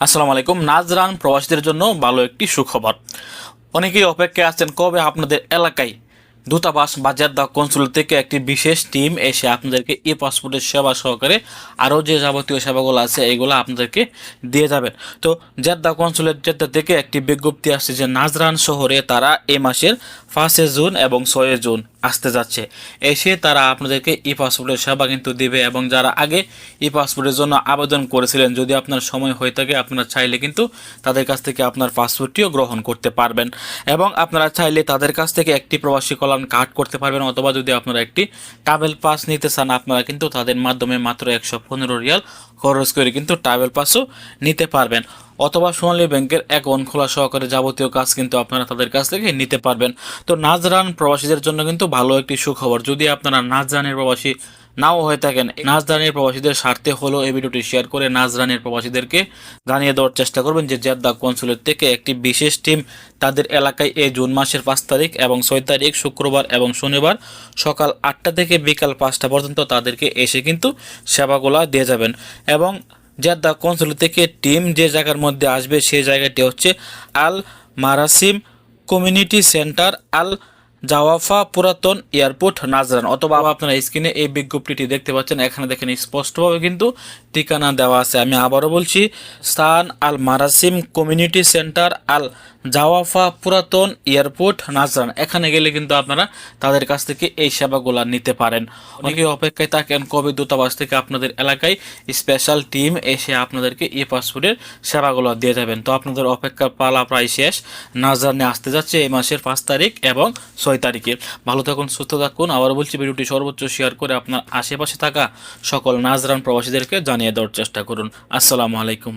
আসসালামু আলাইকুম। নাজরান প্রবাসীদের জন্য ভালো একটি সুখবর। অনেকেই অপেক্ষায় আছেন কবে আপনাদের এলাকায় দূতাবাস বা জেদ্দা কনসুলেট থেকে একটি বিশেষ টিম এসে আপনাদেরকে ই পাসপোর্টের সেবা সহকারে আরও যে যাবতীয় সেবাগুলো আছে এগুলো আপনাদেরকে দিয়ে যাবেন। তো জেদ্দা কনসুলেট জেদ্দা থেকে একটি বিজ্ঞপ্তি আসছে যে নাজরান শহরে তারা এই মাসের 5 জুন এবং 6 জুন আসতে যাচ্ছে। এসে তারা আপনাদেরকে ই পাসপোর্টের সেবা কিন্তু দিবে, এবং যারা আগে ই পাসপোর্টের জন্য আবেদন করেছিলেন, যদি আপনার সময় হয়ে থাকে আপনারা চাইলে কিন্তু তাদের কাছ থেকে আপনার পাসপোর্টটিও গ্রহণ করতে পারবেন, এবং আপনারা চাইলে তাদের কাছ থেকে একটি প্রবাসী কল্যাণ কার্ড করতে পারবেন, অথবা যদি আপনারা একটি ট্রাভেল পাস নিতে চান আপনারা কিন্তু তাদের মাধ্যমে মাত্র 115 রিয়াল খরচ করে কিন্তু ট্রাভেল পাসও নিতে পারবেন, অথবা সোনালী ব্যাংকের অ্যাকাউন্ট খোলা সহকারে যাবতীয় কাজ কিন্তু আপনারা তাদের কাছ থেকে নিতে পারবেন। তো নাজরান প্রবাসীদের জন্য কিন্তু ভালো একটি সুখবর। যদি আপনারা নাজরানের প্রবাসী নাও হয়ে থাকেন, নাজরানের প্রবাসীদের স্বার্থে হলো এই ভিডিওটি শেয়ার করে নাজরানের প্রবাসীদেরকে জানিয়ে দেওয়ার চেষ্টা করবেন যে জেদ্দা কনসুলেট থেকে একটি বিশেষ টিম তাদের এলাকায় এই জুন মাসের 5 তারিখ এবং 6 তারিখ শুক্রবার এবং শনিবার সকাল 8টা থেকে বিকাল 5টা পর্যন্ত তাদেরকে এসে কিন্তু সেবাগুলো দিয়ে যাবেন। এবং জেদ্দা কনসুলেট থেকে টিম যে জায়গার মধ্যে আসবে সেই জায়গাটি হচ্ছে আল মারাসিম কমিউনিটি সেন্টার, আল জাওয়াফা পুরাতন এয়ারপোর্ট, নাজরান। অথবা আপনারা স্ক্রিনে এই বিজ্ঞপ্তিটি দেখতে পাচ্ছেন, এখানে দেখেন স্পষ্টভাবে কিন্তু ঠিকানা দেওয়া আছে। আমি আবারও বলছি, স্থান আল মারাসিম কমিউনিটি সেন্টার, আল জাওয়াফা পুরাতন এয়ারপোর্ট, নাজরান। এখানে গেলে কিন্তু আপনারা তাদের কাছ থেকে এই সেবাগুলো নিতে পারেন। অনেকে অপেক্ষায় থাকেন কবে দূতাবাস থেকে আপনাদের এলাকায় স্পেশাল টিম এসে আপনাদেরকে ই পাসপোর্টের সেবাগুলো দিয়ে যাবেন। তো আপনাদের অপেক্ষার পালা প্রায় শেষ। নাজরানে আসতে যাচ্ছে এই মাসের 5 তারিখ এবং 6 তারিখে। ভালো থাকুন, সুস্থ থাকুন। আবার বলছি, ভিডিওটি সর্বোচ্চ শেয়ার করে আপনার আশেপাশে থাকা সকল নাজরান প্রবাসীদেরকে জানিয়ে দেওয়ার চেষ্টা করুন। আসসালামু আলাইকুম।